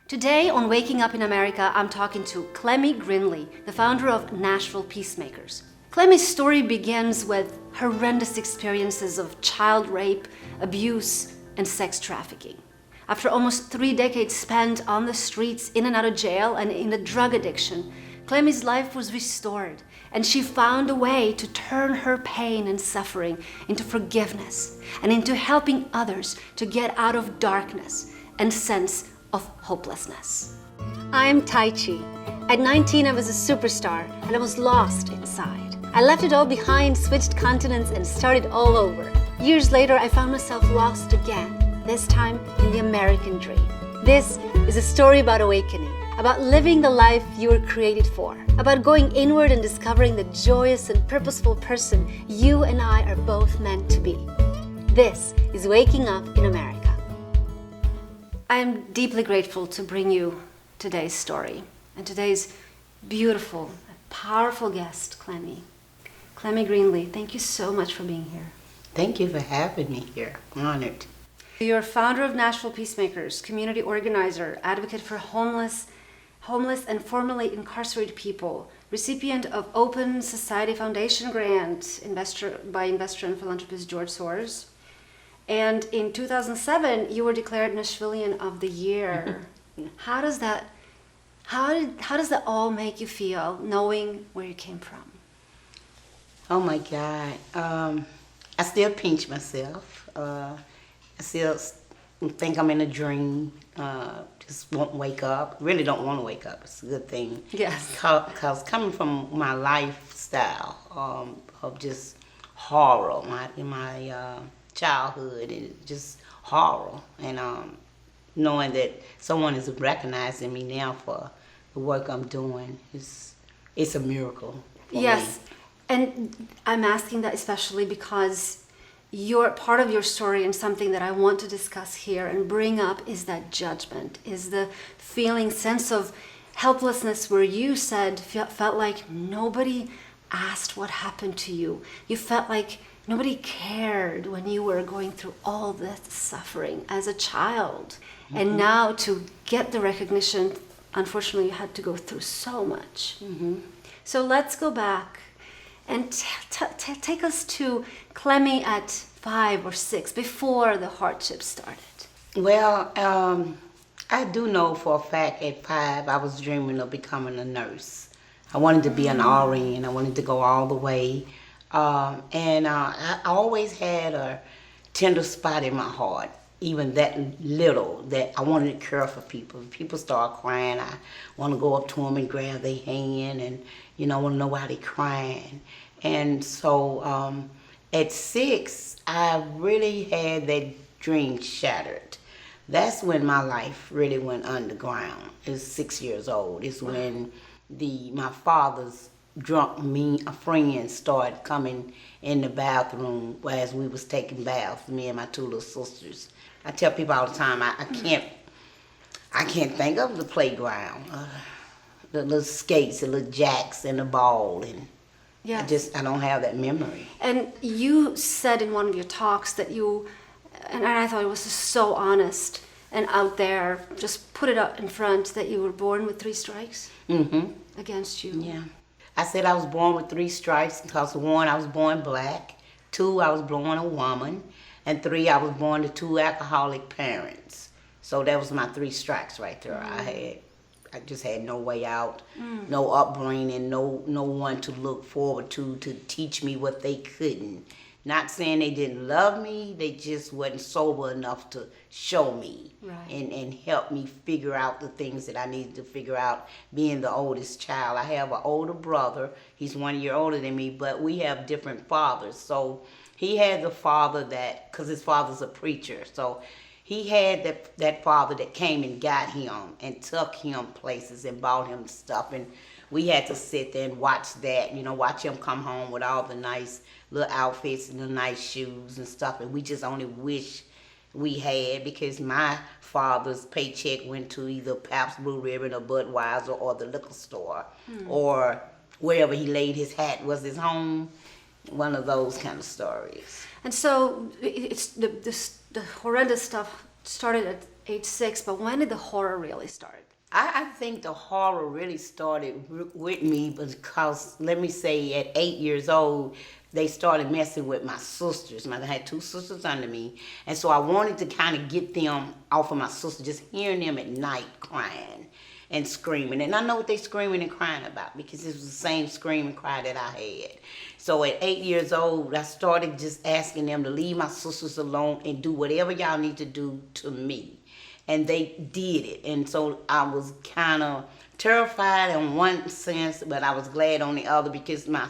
Today on Waking Up in America, I'm talking to Clemmie Greenlee, the founder of Nashville Peacemakers. Clemmie's story begins with horrendous experiences of child rape, abuse, and sex trafficking. After almost 3 decades spent on the streets, in and out of jail, and in a drug addiction, Clemmie's life was restored, and she found a way to turn her pain and suffering into forgiveness and into helping others to get out of darkness and sense of hopelessness. I'm Tajci. At 19, I was a superstar, and I was lost inside. I left it all behind, switched continents, and started all over. Years later, I found myself lost again, this time in the American dream. This is a story about awakening, about living the life you were created for, about going inward and discovering the joyous and purposeful person you and I are both meant to be. This is Waking Up in America. I am deeply grateful to bring you today's story and today's beautiful, powerful guest, Clemmie. Clemmie Greenlee, thank you so much for being here. Thank you for having me here. I'm honored. You're founder of Nashville Peacemakers, community organizer, advocate for homeless and formerly incarcerated people, recipient of Open Society Foundation grant by investor and philanthropist George Soros. And in 2007, you were declared Nashvilleian of the Year. How does that all make you feel, knowing where you came from? Oh my God. I still pinch myself. I still think I'm in a dream. Just won't wake up. Really don't want to wake up. It's a good thing. Yes. Because coming from my lifestyle of just horror, my childhood, and just horror, and knowing that someone is recognizing me now for the work I'm doing, it's a miracle for Yes. me. And I'm asking that especially because your part of your story, and something that I want to discuss here and bring up, is that judgment, is the sense of helplessness where you felt like nobody asked what happened to you. You felt like nobody cared when you were going through all this suffering as a child. Mm-hmm. And now to get the recognition, unfortunately, you had to go through so much. Mm-hmm. So let's go back and take us to Clemmie at 5 or 6, before the hardship started. Well, I do know for a fact at 5 I was dreaming of becoming a nurse. I wanted to be an RN. I wanted to go all the way. And I always had a tender spot in my heart, even that little, that I wanted to care for people. If people start crying, I want to go up to them and grab their hand and, want to know why they're crying. And so at 6, I really had that dream shattered. That's when my life really went underground. It was 6 years old. It's when my father's drunk friends started coming in the bathroom as we was taking baths, me and my 2 little sisters. I tell people all the time, I can't think of the playground, the little skates, the little jacks, and the ball, and Yes. I don't have that memory. And you said in one of your talks that and I thought it was just so honest and out there, just put it up in front, that you were born with 3 strikes against you. Yeah. I said I was born with 3 strikes because 1, I was born black, 2, I was born a woman, and 3, I was born to 2 alcoholic parents. So that was my 3 strikes right there. I just had no way out, no upbringing, no one to look forward to teach me what they couldn't. Not saying they didn't love me, they just wasn't sober enough to show me, right, and help me figure out the things that I needed to figure out, being the oldest child. I have an older brother. He's 1 year older than me, but we have different fathers. So he had the father because his father's a preacher, so he had that father that came and got him and took him places and bought him stuff, and we had to sit there and watch that, watch him come home with all the nice little outfits and the nice shoes and stuff, and we just only wish we had, because my father's paycheck went to either Pabst Blue Ribbon or Budweiser or the liquor store, or wherever he laid his hat was his home. One of those kind of stories. And so it's the horrendous stuff started at age 6, but when did the horror really start? I think the horror really started with me because, let me say, at 8 years old, they started messing with my sisters. I had 2 sisters under me, and so I wanted to kind of get them off of my sister, just hearing them at night crying and screaming. And I know what they screaming and crying about because it was the same scream and cry that I had. So at 8 years old, I started just asking them to leave my sisters alone and do whatever y'all need to do to me. And they did it. And so I was kind of terrified in one sense, but I was glad on the other because my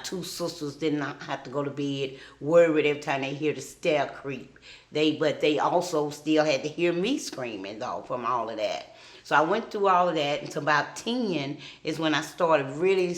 2 sisters did not have to go to bed worried every time they hear the stair creep. But they also still had to hear me screaming though from all of that. So I went through all of that until about 10 is when I started really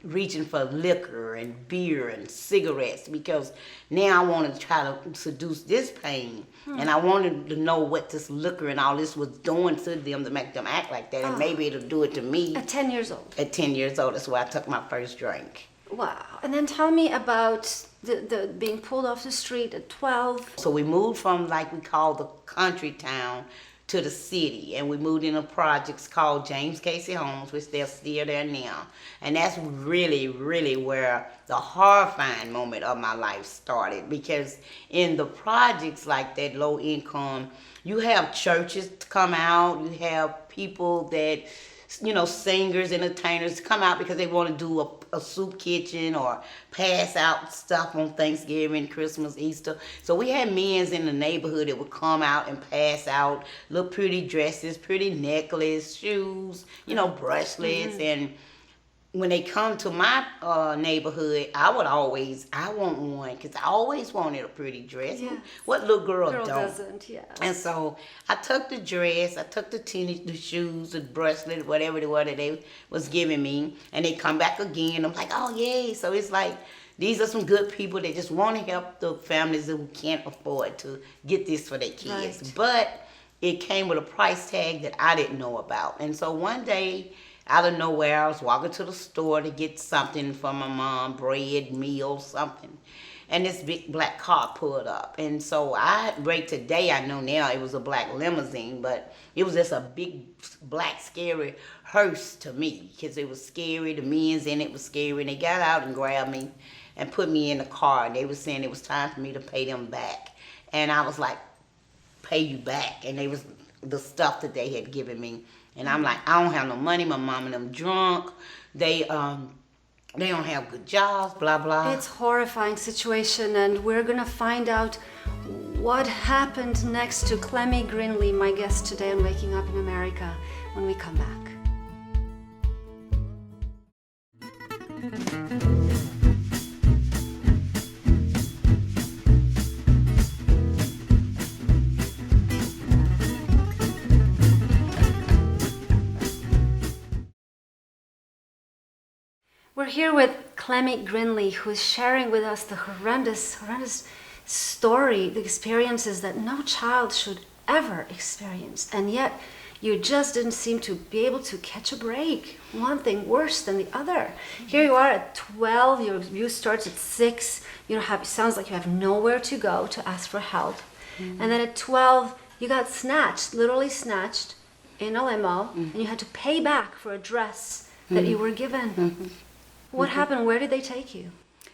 reaching for liquor and beer and cigarettes because now I wanted to try to seduce this pain. And I wanted to know what this liquor and all this was doing to them to make them act like that. And maybe it'll do it to me. At 10 years old? At 10 years old. That's where I took my first drink. Wow. And then tell me about the being pulled off the street at 12. So we moved from, like we call the country town, to the city, and we moved in a projects called James Casey Homes, which they're still there now. And that's really, really where the horrifying moment of my life started, because in the projects like that, low income, you have churches to come out, you have people that, singers, entertainers come out because they want to do a soup kitchen or pass out stuff on Thanksgiving, Christmas, Easter. So we had men in the neighborhood that would come out and pass out little pretty dresses, pretty necklace, shoes, bracelets. And when they come to my neighborhood, I want one because I always wanted a pretty dress. Yeah. What little girl don't? Doesn't, yeah. And so I took the dress, I took the tennis, the shoes, the bracelet, whatever it was that they was giving me, and they come back again. I'm like, oh yay! So it's like these are some good people that just want to help the families who can't afford to get this for their kids. Right. But it came with a price tag that I didn't know about. And so one day, out of nowhere, I was walking to the store to get something for my mom, bread, meal, something. And this big black car pulled up. And so today I know now it was a black limousine, but it was just a big black scary hearse to me because it was scary. The men's in it was scary. And they got out and grabbed me and put me in the car. And they were saying it was time for me to pay them back. And I was like, pay you back? And they was the stuff that they had given me. And I'm like, I don't have no money. My mom and them drunk. They don't have good jobs, blah, blah. It's a horrifying situation, and we're going to find out what happened next to Clemmie Greenlee, my guest today on Waking Up in America, when we come back. We're here with Clemmie Greenlee, who's sharing with us the horrendous story, the experiences that no child should ever experience. And yet, you just didn't seem to be able to catch a break. One thing worse than the other. Here you are at 12, your abuse starts at 6. It sounds like you have nowhere to go to ask for help. Mm-hmm. And then at 12, you got snatched, literally snatched, in a limo, and you had to pay back for a dress that you were given. Mm-hmm. What happened? Where did they take you?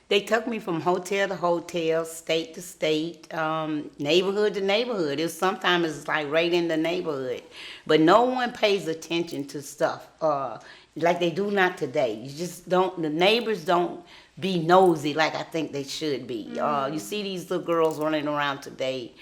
They took me from hotel to hotel, state to state, neighborhood to neighborhood. Sometimes it's like right in the neighborhood. But no one pays attention to stuff like they do not today. You just don't, the neighbors don't be nosy like I think they should be. You see these little girls running around today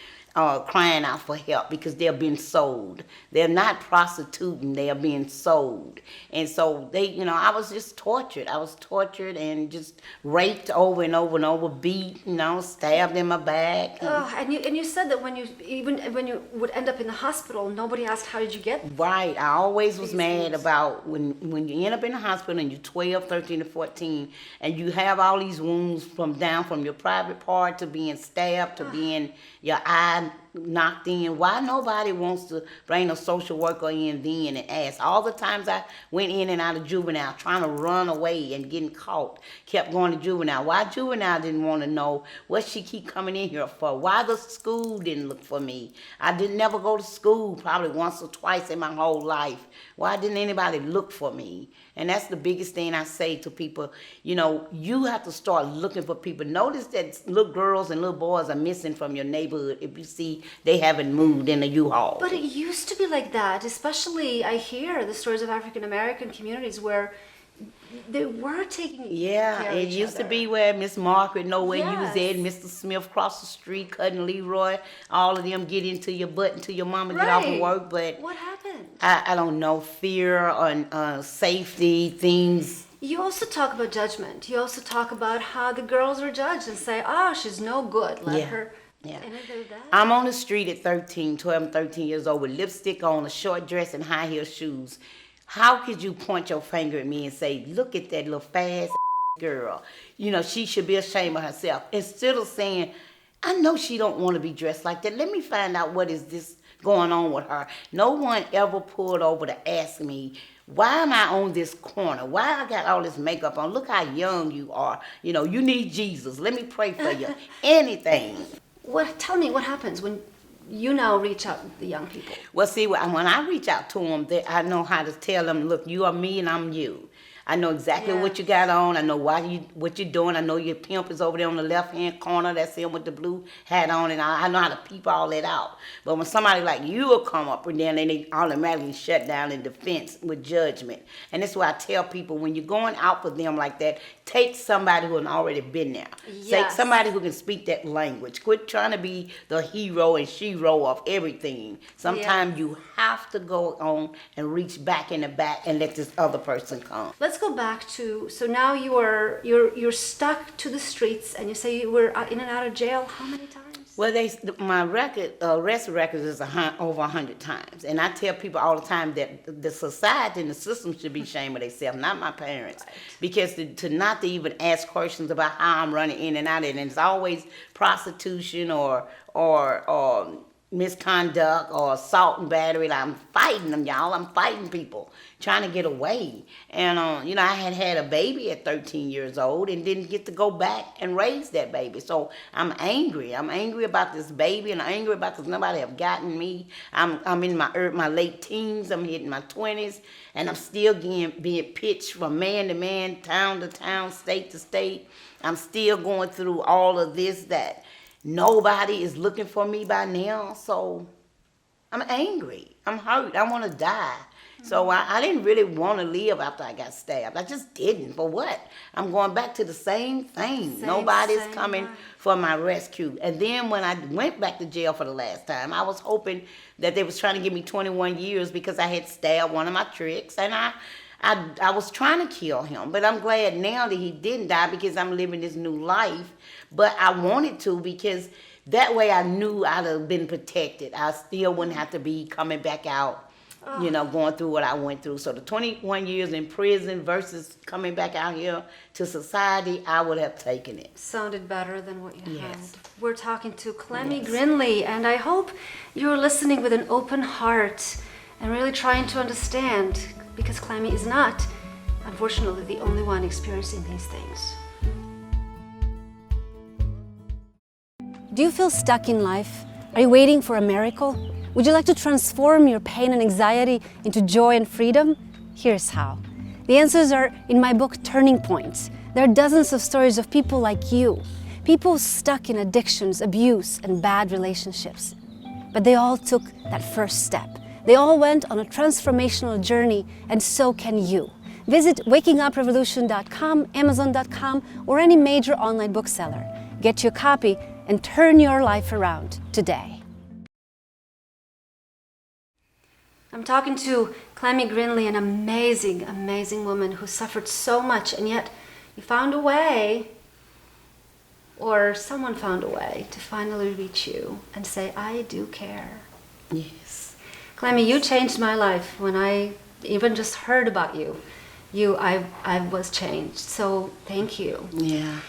crying out for help because they're being sold. They're not prostituting, they are being sold. And so I was just tortured. I was tortured and just raped over and over and over, beat, stabbed in my back. And you said that when you would end up in the hospital, nobody asked how did you get there? Right. I always was mad about when you end up in the hospital and you're 12, 13, or 14, and you have all these wounds from your private part to being stabbed to being your eye knocked in. Why nobody wants to bring a social worker in then and ask? All the times I went in and out of juvenile trying to run away and getting caught, kept going to juvenile. Why juvenile didn't want to know what she keep coming in here for? Why the school didn't look for me? I didn't never go to school probably once or twice in my whole life. Why didn't anybody look for me? And that's the biggest thing I say to people. You know, you have to start looking for people. Notice that little girls and little boys are missing from your neighborhood if you see they haven't moved in a U-Haul. But it used to be like that, especially I hear the stories of African American communities where they were taking care of it each used other. to be where Miss Margaret know where you was Yes. at, Mr. Smith across the street, Cousin Leroy, all of them get into your butt until your mama get off of Right. work. But What happened? I don't know, fear or safety, things. You also talk about judgment. You also talk about how the girls are judged and say, oh, she's no good. Let her. Yeah. And I do that. I'm on the street at 12 and 13 years old with lipstick on, a short dress, and high heel shoes. How could you point your finger at me and say, look at that little fast girl? You know, she should be ashamed of herself. Instead of saying, I know she don't want to be dressed like that. Let me find out what is this going on with her. No one ever pulled over to ask me, why am I on this corner? Why I got all this makeup on? Look how young you are. You know, you need Jesus. Let me pray for you. Anything. Tell me what happens when you now reach out to the young people. Well, see, when I reach out to them, I know how to tell them, look, you are me and I'm you. I know exactly what you got on. I know what you're doing. I know your pimp is over there on the left-hand corner. That's him with the blue hat on. And I know how to peep all that out. But when somebody like you will come up and then they automatically shut down in defense with judgment. And that's why I tell people, when you're going out for them like that, take somebody who has already been there. Yes. Take somebody who can speak that language. Quit trying to be the hero and she-ro of everything. Sometimes you have to go on and reach back in the back and let this other person come. Let's go back to, so now you're stuck to the streets, and you say you were in and out of jail how many times? Well, my arrest records is over 100 times, and I tell people all the time that the society and the system should be ashamed of themselves, not my parents, because to not to even ask questions about how I'm running in and out, and it's always prostitution or misconduct or assault and battery. I'm fighting them, y'all. I'm fighting people trying to get away. And you know, I had a baby at 13 years old and didn't get to go back and raise that baby. So I'm angry. I'm angry about this baby, and I'm angry about because nobody have gotten me. I'm in my late teens. I'm hitting my 20s, and I'm still being pitched from man to man, town to town, state to state. I'm still going through all of this that nobody is looking for me by now. So I'm angry. I'm hurt. I want to die. So I didn't really want to live after I got stabbed. I just didn't. For what? I'm going back to the same thing. Nobody's coming for my rescue. And then when I went back to jail for the last time, I was hoping that they was trying to give me 21 years because I had stabbed one of my tricks. And I was trying to kill him. But I'm glad now that he didn't die because I'm living this new life. But I wanted to because that way I knew I'd have been protected. I still wouldn't have to be coming back out, you know, going through what I went through. So the 21 years in prison versus coming back out here to society, I would have taken it. Sounded better than what you had. Yes. We're talking to Clemmie Greenlee, and I hope you're listening with an open heart and really trying to understand, because Clemmie is not, unfortunately, the only one experiencing these things. Do you feel stuck in life? Are you waiting for a miracle? Would you like to transform your pain and anxiety into joy and freedom? Here's how. The answers are in my book, Turning Points. There are dozens of stories of people like you, people stuck in addictions, abuse, and bad relationships. But they all took that first step. They all went on a transformational journey, and so can you. Visit wakinguprevolution.com, amazon.com, or any major online bookseller. Get your copy and turn your life around today. I'm talking to Clemmie Greenlee, an amazing, amazing woman who suffered so much, and yet you found a way, or someone found a way, to finally reach you and say, I do care. Yes. Clemmie, you changed my life. When I even just heard about you, I was changed. So thank you. Yeah.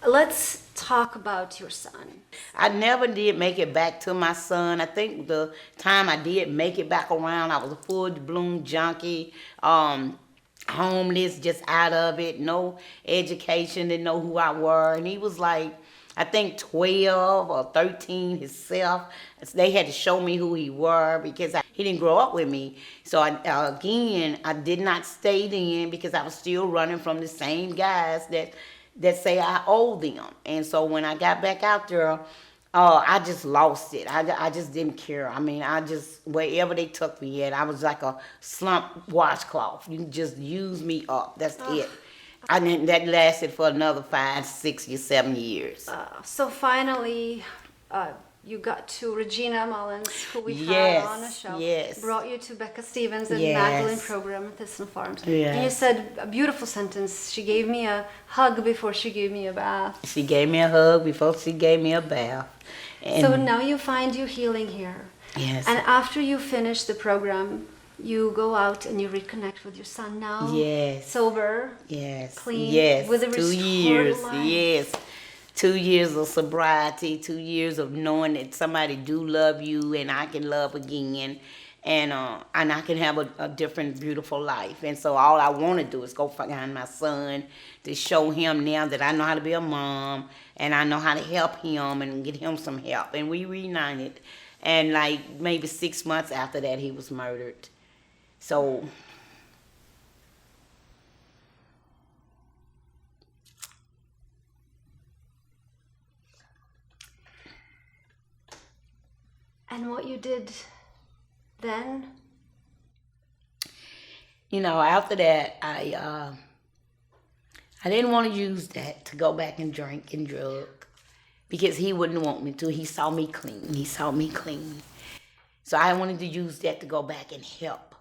Let's talk about your son. I never did make it back to my son. I think the time I did make it back around, I was a full-blown junkie, homeless, just out of it, no education, didn't know who I were. And he was like, I think 12 or 13 himself. They had to show me who he were because he didn't grow up with me. So I did not stay then because I was still running from the same guys that say I owe them. And so when I got back out there, I just lost it. I just didn't care. I mean, wherever they took me at, I was like a slump washcloth. You just use me up. That's it. That lasted for another 5, 6, or 7 years. So finally, you got to Regina Mullins, who we had on the show. Yes. Brought you to Becca Stevens and Yes. Magdalene program at Thistle Farms. Yes. And you said a beautiful sentence. She gave me a hug before she gave me a bath. She gave me a hug before she gave me a bath. And So now you find your healing here. yes. And after you finish the program, you go out and you reconnect with your son now. Yes. Sober. Yes. Clean. Yes. With a 2 restored years. life. Yes. 2 years of sobriety, 2 years of knowing that somebody do love you and I can love again, and I can have a different, beautiful life. And so all I want to do is go find my son to show him now that I know how to be a mom and I know how to help him and get him some help. And we reunited, and like maybe 6 months after that, he was murdered. So. And what you did then? You know, after that, I didn't want to use that to go back and drink and drug because he wouldn't want me to. He saw me clean. He saw me clean. So I wanted to use that to go back and help.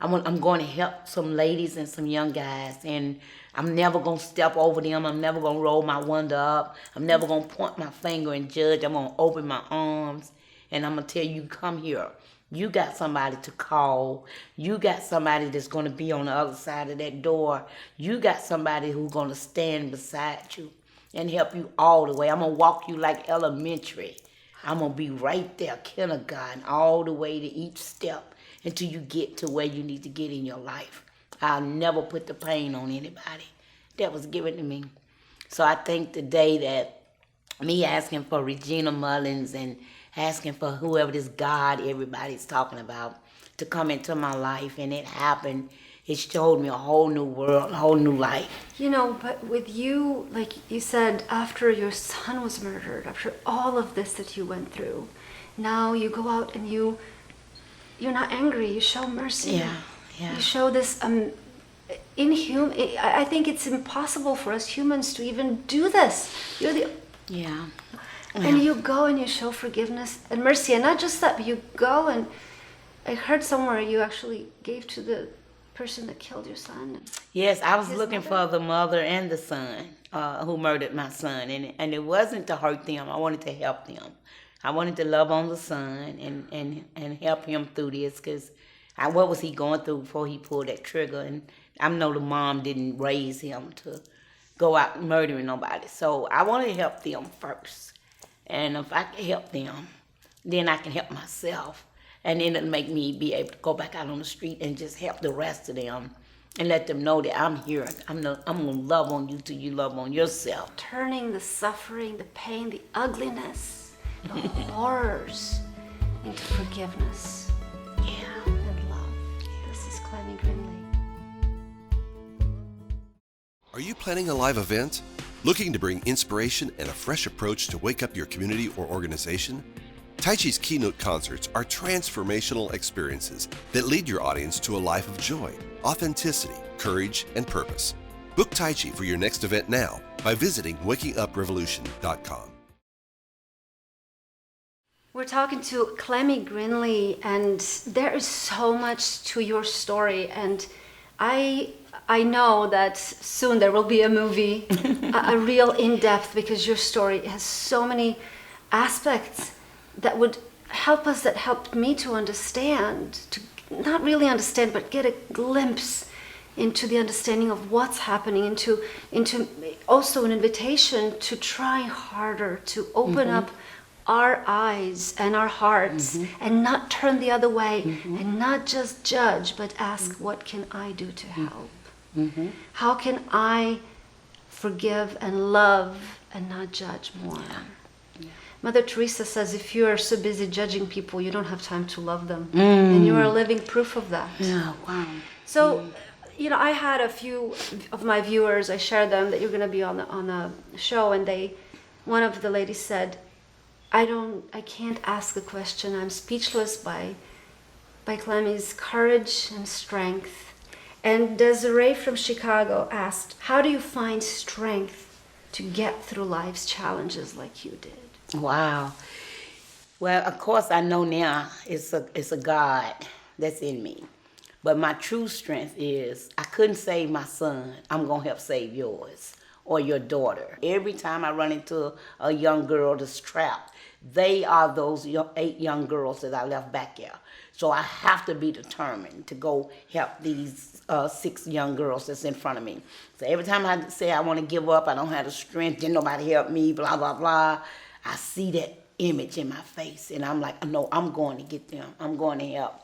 I'm going to help some ladies and some young guys, and I'm never going to step over them. I'm never going to roll my window up. I'm never going to point my finger and judge. I'm going to open my arms, and I'm going to tell you, come here. You got somebody to call. You got somebody that's going to be on the other side of that door. You got somebody who's going to stand beside you and help you all the way. I'm going to walk you like elementary. I'm going to be right there, kindergarten, all the way to each step until you get to where you need to get in your life. I'll never put the pain on anybody that was given to me. So I think today that me asking for Regina Mullins and asking for whoever this God everybody's talking about to come into my life, and it happened. It showed me a whole new world, a whole new life. You know, but with you, like you said, after your son was murdered, after all of this that you went through, now you go out and you're not angry, you show mercy. Yeah. You show this inhuman. I think it's impossible for us humans to even do this. Yeah. And you go and you show forgiveness and mercy, and not just that, but you go and I heard somewhere you actually gave to the person that killed your son. Yes, I was His looking mother? for the mother and the son who murdered my son, and it wasn't to hurt them. I wanted to help them. I wanted to love on the son and help him through this, because what was he going through before he pulled that trigger? And I know the mom didn't raise him to go out murdering nobody. So I wanted to help them first. And if I can help them, then I can help myself. And then it'll make me be able to go back out on the street and just help the rest of them and let them know that I'm here. I'm going to love on you till you love on yourself. Turning the suffering, the pain, the ugliness, the horrors into forgiveness. Yeah. And love. This is Clemmie Greenlee. Are you planning a live event? Looking to bring inspiration and a fresh approach to wake up your community or organization? Tajci's keynote concerts are transformational experiences that lead your audience to a life of joy, authenticity, courage, and purpose. Book Tajci for your next event now by visiting wakinguprevolution.com. We're talking to Clemmie Greenlee, and there is so much to your story, and I know that soon there will be a movie, a real in-depth, because your story has so many aspects that would help us, that helped me to understand, to not really understand, but get a glimpse into the understanding of what's happening, into also an invitation to try harder, to open up our eyes and our hearts and not turn the other way and not just judge, but ask, what can I do to help? How can I forgive and love and not judge more? Mother Teresa says, if you are so busy judging people, you don't have time to love them. And you are living proof of that. Yeah, wow. So, you know, I had a few of my viewers, I shared them that you're going to be on the show, and one of the ladies said, I can't ask a question. I'm speechless by Clemmie's courage and strength. And Desiree from Chicago asked, how do you find strength to get through life's challenges like you did? Wow. Well, of course, I know now it's a God that's in me. But my true strength is, I couldn't save my son. I'm going to help save yours or your daughter. Every time I run into a young girl that's trapped, they are those 8 young girls that I left back there. So I have to be determined to go help these 6 young girls that's in front of me. So every time I say I want to give up, I don't have the strength, didn't nobody help me, blah, blah, blah, I see that image in my face, and I'm like, no, I'm going to get them. I'm going to help.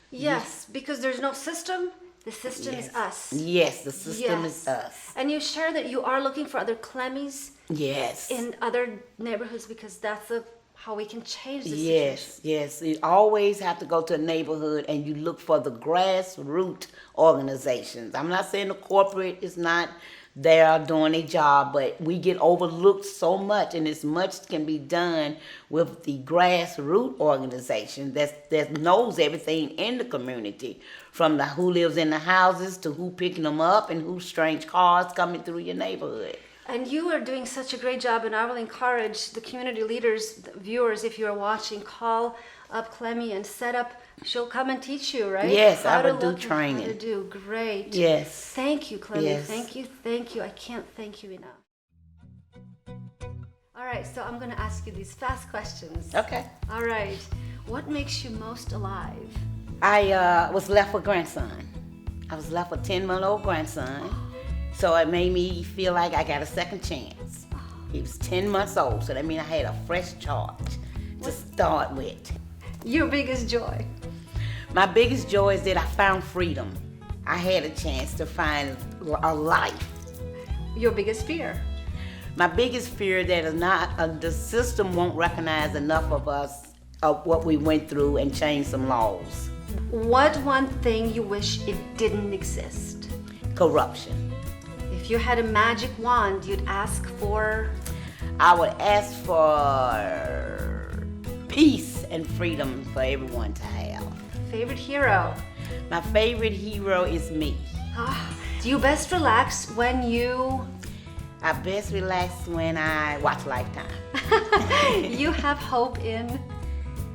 Yes, because there's no system. The system is us. Yes, the system is us. And you share that you are looking for other Clemmies Yes. in other neighborhoods, because that's how we can change the Yes, situation. yes. You always have to go to a neighborhood and you look for the grassroots organizations. I'm not saying the corporate is not there doing a job, but we get overlooked so much, and as much can be done with the grassroots organization that knows everything in the community, from the who lives in the houses to who picking them up and who strange cars coming through your neighborhood. And you are doing such a great job, and I will encourage the community leaders, the viewers, if you're watching, call up Clemmie and set up. She'll come and teach you, right? Yes, How I to would do look and training. How to do. Great. Yes. Thank you, Clemmie. Yes. Thank you. I can't thank you enough. All right, so I'm going to ask you these fast questions. Okay. All right. What makes you most alive? I was left with grandson. I was left with 10-month-old grandson. So it made me feel like I got a second chance. He was 10 months old, so that means I had a fresh charge to start with. Your biggest joy? My biggest joy is that I found freedom. I had a chance to find a life. Your biggest fear? My biggest fear that is not the system won't recognize enough of us, of what we went through, and change some laws. What one thing you wish it didn't exist? Corruption. If you had a magic wand, you'd ask for? I would ask for peace and freedom for everyone to have. Favorite hero? My favorite hero is me. Do you best relax when you? I best relax when I watch Lifetime. You have hope in?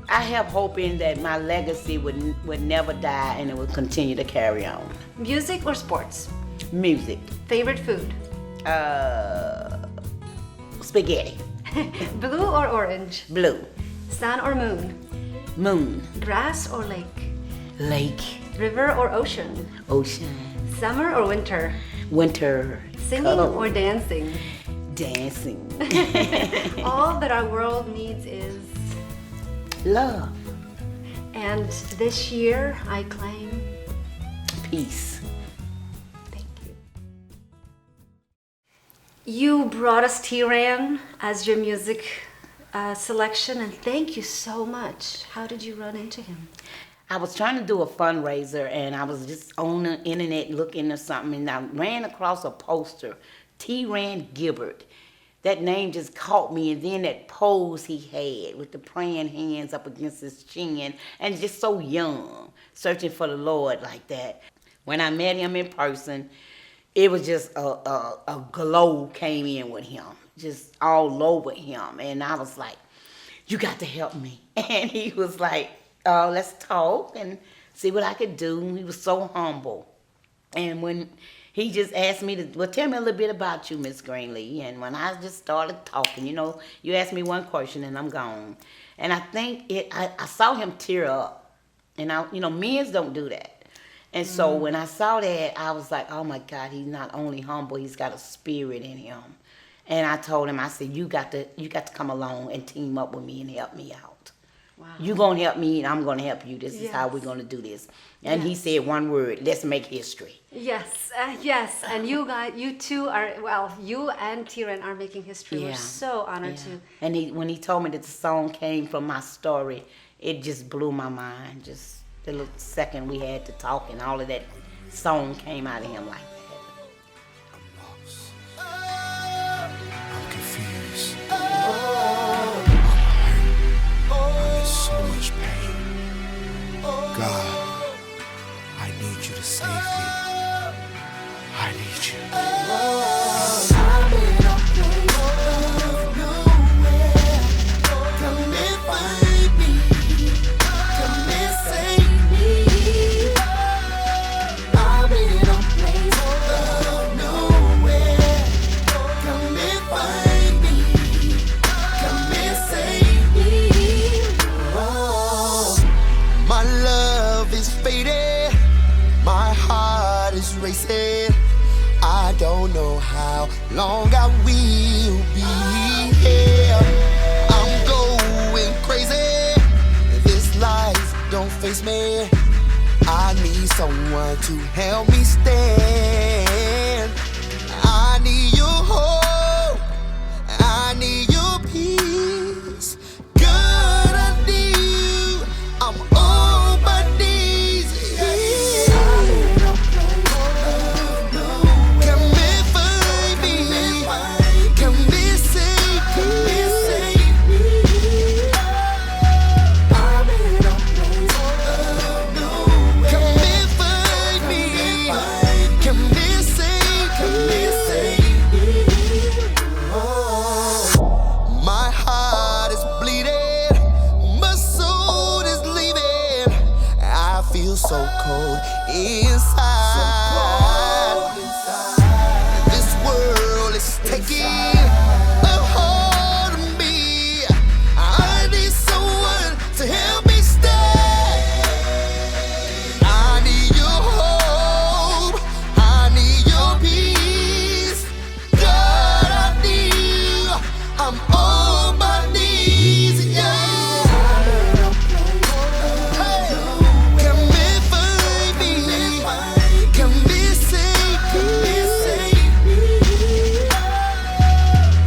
I have hope in that my legacy would never die, and it will continue to carry on. Music or sports? Music. Favorite food? Spaghetti. Blue or orange? Blue. Sun or moon? Moon. Grass or lake? Lake. River or ocean? Ocean. Summer or winter? Winter. Singing Color. or dancing? Dancing. All that our world needs is? Love. And this year I claim Peace. Thank you. You brought us T-Ran as your music selection, and thank you so much. How did you run into him? I was trying to do a fundraiser, and I was just on the internet looking at something, and I ran across a poster, T-Ran Gilbert. That name just caught me, and then that pose he had with the praying hands up against his chin, and just so young, searching for the Lord like that. When I met him in person, it was just a glow came in with him, just all over him, and I was like, you got to help me. And he was like, let's talk and see what I could do. He was so humble. And when he just asked me to, tell me a little bit about you, Miss Greenlee. And when I just started talking, you asked me one question and I'm gone. And I think I saw him tear up. And men don't do that. And so when I saw that, I was like, oh my God, he's not only humble, he's got a spirit in him. And I told him, I said, you got to come along and team up with me and help me out. Wow. You gonna help me and I'm gonna help you. This is how we're gonna do this. And he said one word, let's make history. Yes, yes. And you two are, well, you and T-Ran are making history. We're so honored to. And when he told me that the song came from my story, it just blew my mind. Just the little second we had to talk and all of that song came out of him like that. God, I need you to save me. I need you. I'm in a place of nowhere. Come and find me. Come and save me. I'm in a place of nowhere. Come and find me. Come and save me. My love is faded, my heart is racing. I don't know how long I will be here. I'm going crazy, this life don't face me. I need someone to help me stand. I need your hope, I need your peace. God, I need you, I'm on my knees. I'm in a place of nowhere. Come and find me. Come and save me. I'm in a place of nowhere. Come and find me. Come and save me. My heart is bleeding, my soul is leaving. I feel so cold inside. This world is taking a hold of me. I need someone to help me stay. I need your hope, I need your peace. God, I need you, I'm on my knees, yeah. Come and find me. Come and save me.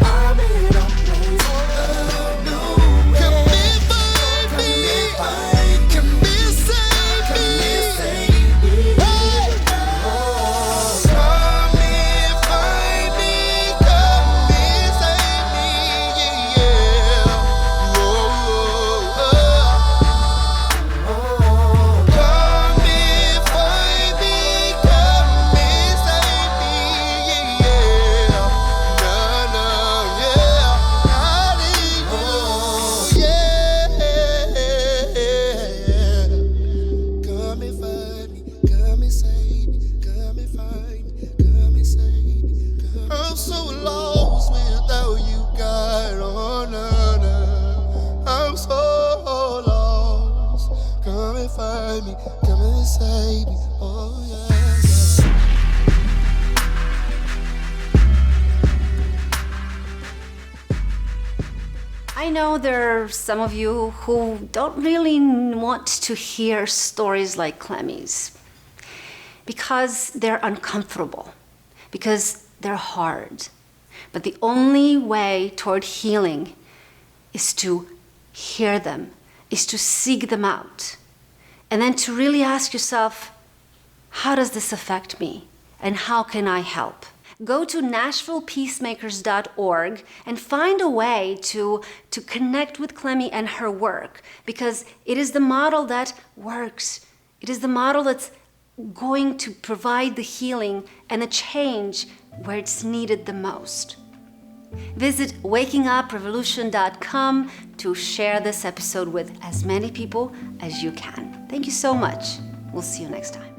I'm in a place of nowhere. Come and find me. Come and save me. Come and find me. Come and save me. Yeah. Whoa. Come and find me, come and save me, yeah. No, yeah. I need you, yeah. Come and find me, come and save me, come and find me, come and save me. I'm so lost without you, God, oh no. I'm so lost. Come and find me, come and save me, oh yeah. I know there are some of you who don't really want to hear stories like Clemmie's because they're uncomfortable, because they're hard. But the only way toward healing is to hear them, is to seek them out, and then to really ask yourself, how does this affect me? And how can I help? Go to NashvillePeacemakers.org and find a way to connect with Clemmie and her work, because it is the model that works. It is the model that's going to provide the healing and the change where it's needed the most. Visit wakinguprevolution.com to share this episode with as many people as you can. Thank you so much. We'll see you next time.